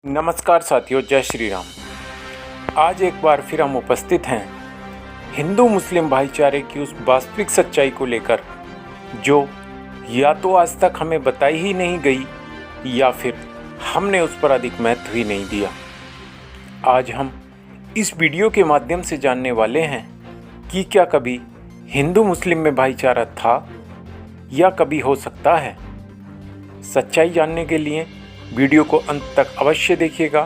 नमस्कार साथियों, जय श्री राम। आज एक बार फिर हम उपस्थित हैं हिंदू मुस्लिम भाईचारे की उस वास्तविक सच्चाई को लेकर जो या तो आज तक हमें बताई ही नहीं गई या फिर हमने उस पर अधिक महत्व ही नहीं दिया। आज हम इस वीडियो के माध्यम से जानने वाले हैं कि क्या कभी हिंदू मुस्लिम में भाईचारा था या कभी हो सकता है। सच्चाई जानने के लिए वीडियो को अंत तक अवश्य देखिएगा।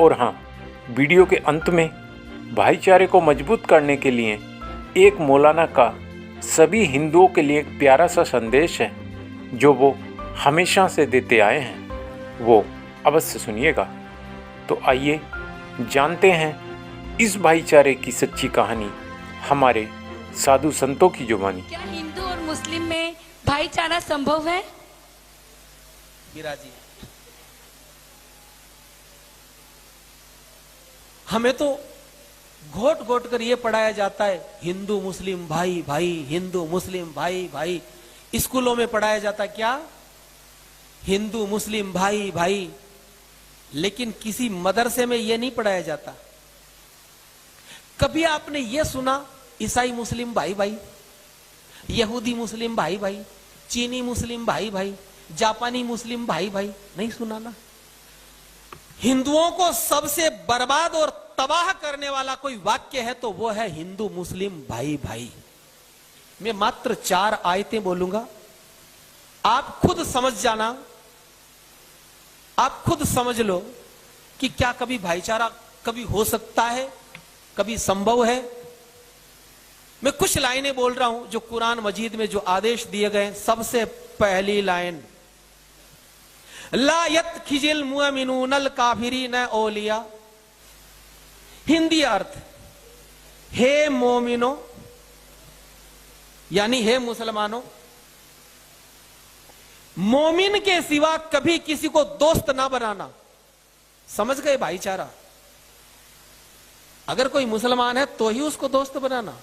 और हाँ, वीडियो के अंत में भाईचारे को मजबूत करने के लिए एक मौलाना का सभी हिंदुओं के लिए एक प्यारा सा संदेश है जो वो हमेशा से देते आए हैं, वो अवश्य सुनिएगा। तो आइए जानते हैं इस भाईचारे की सच्ची कहानी हमारे साधु संतों की जुबानी। क्या हिंदू और मुस्लिम में भाईचारा संभव है? जी, हमें तो घोट घोट कर ये पढ़ाया जाता है हिंदू मुस्लिम भाई भाई, हिंदू मुस्लिम भाई भाई। स्कूलों में पढ़ाया जाता है क्या? हिंदू मुस्लिम भाई भाई। लेकिन किसी मदरसे में ये नहीं पढ़ाया जाता। कभी आपने ये सुना ईसाई मुस्लिम भाई भाई, यहूदी मुस्लिम भाई भाई, चीनी मुस्लिम भाई भाई, जापानी मुस्लिम भाई भाई? नहीं सुना ना। हिंदुओं को सबसे बर्बाद और तबाह करने वाला कोई वाक्य है तो वो है हिंदू मुस्लिम भाई भाई। मैं मात्र 4 आयतें बोलूंगा, आप खुद समझ जाना, आप खुद समझ लो कि क्या कभी भाईचारा कभी हो सकता है, कभी संभव है। मैं कुछ लाइनें बोल रहा हूं जो कुरान मजीद में जो आदेश दिए गए। सबसे पहली लाइन, ला यत्खिजिल मुअमिनूनल काफिरीन औलिया। हिंदी अर्थ, हे मोमिनो यानी हे मुसलमानों, मोमिन के सिवा कभी किसी को दोस्त ना बनाना। समझ गए भाईचारा? अगर कोई मुसलमान है तो ही उसको दोस्त बनाना।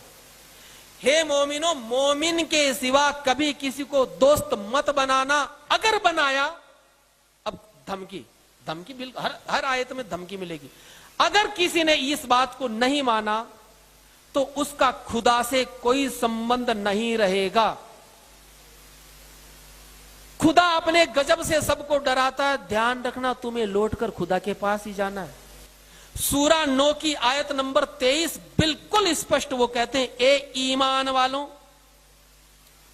हे मोमिनो, मोमिन के सिवा कभी किसी को दोस्त मत बनाना। अगर बनाया, अब धमकी धमकी बिल्कुल हर आयत में धमकी मिलेगी। अगर किसी ने इस बात को नहीं माना तो उसका खुदा से कोई संबंध नहीं रहेगा। खुदा अपने गजब से सबको डराता है। ध्यान रखना, तुम्हें लौटकर खुदा के पास ही जाना है। सूरा 9 की आयत नंबर 23 बिल्कुल स्पष्ट वो कहते हैं, ए ईमान वालों।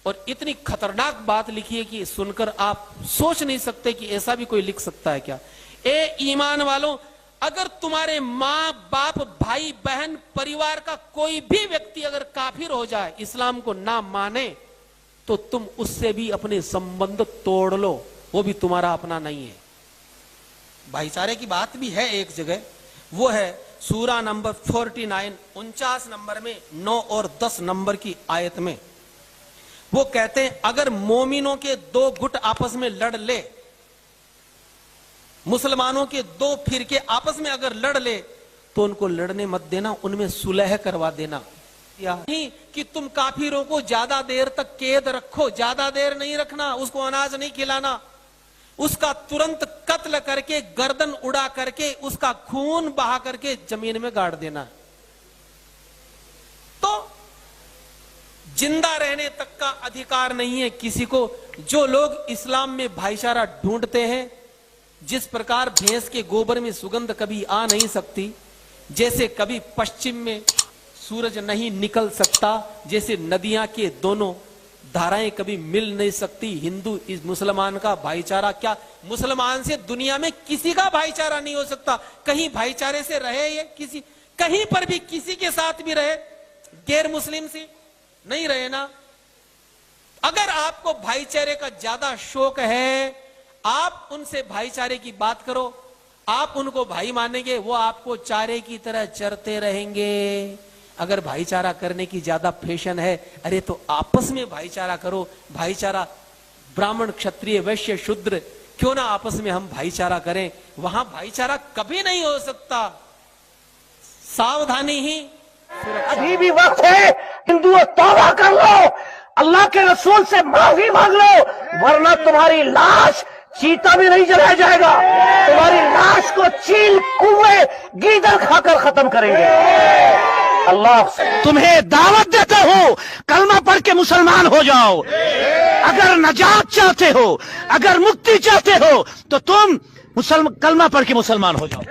और इतनी खतरनाक बात लिखी है कि सुनकर आप सोच नहीं सकते कि ऐसा भी कोई लिख सकता है क्या। ए ईमान वालों, अगर तुम्हारे मां बाप भाई बहन परिवार का कोई भी व्यक्ति अगर काफिर हो जाए, इस्लाम को ना माने, तो तुम उससे भी अपने संबंध तोड़ लो, वो भी तुम्हारा अपना नहीं है। भाईचारे की बात भी है एक जगह, वो है सूरा नंबर 49 49 नंबर में 9 और 10 नंबर की आयत में। वो कहते हैं, अगर मोमिनों के 2 गुट आपस में लड़ ले, मुसलमानों के 2 फिरके आपस में अगर लड़ ले तो उनको लड़ने मत देना, उनमें सुलह करवा देना। नहीं कि तुम काफिरों को ज्यादा देर तक कैद रखो, ज्यादा देर नहीं रखना, उसको अनाज नहीं खिलाना, उसका तुरंत कत्ल करके गर्दन उड़ा करके उसका खून बहा करके जमीन में गाड़ देना। तो जिंदा रहने तक का अधिकार नहीं है किसी को। जो लोग इस्लाम में भाईचारा ढूंढते हैं, जिस प्रकार भैंस के गोबर में सुगंध कभी आ नहीं सकती, जैसे कभी पश्चिम में सूरज नहीं निकल सकता, जैसे नदियां के दोनों धाराएं कभी मिल नहीं सकती, हिंदू इस मुसलमान का भाईचारा क्या, मुसलमान से दुनिया में किसी का भाईचारा नहीं हो सकता। कहीं भाईचारे से रहे ये किसी, कहीं पर भी किसी के साथ भी रहे, गैर मुस्लिम से नहीं रहे ना। अगर आपको भाईचारे का ज्यादा शौक है, आप उनसे भाईचारे की बात करो, आप उनको भाई मानेंगे, वो आपको चारे की तरह चरते रहेंगे। अगर भाईचारा करने की ज्यादा फैशन है, अरे तो आपस में भाईचारा करो। भाईचारा ब्राह्मण क्षत्रिय वैश्य शूद्र, क्यों ना आपस में हम भाईचारा करें। वहां भाईचारा कभी नहीं हो सकता। सावधानी ही अभी भी वक्त है, हिंदुओं तौबा कर लो, अल्लाह के रसूल से माफी मांग लो, वरना तुम्हारी लाश चीता भी नहीं जलाया जाएगा, तुम्हारी लाश को गीदड़ खाकर खत्म करेंगे। अल्लाह तुम्हें दावत देता हूं, कलमा पढ़ के मुसलमान हो जाओ। अगर नजात चाहते हो, अगर मुक्ति चाहते हो, तो तुम कलमा पढ़ के मुसलमान हो जाओ।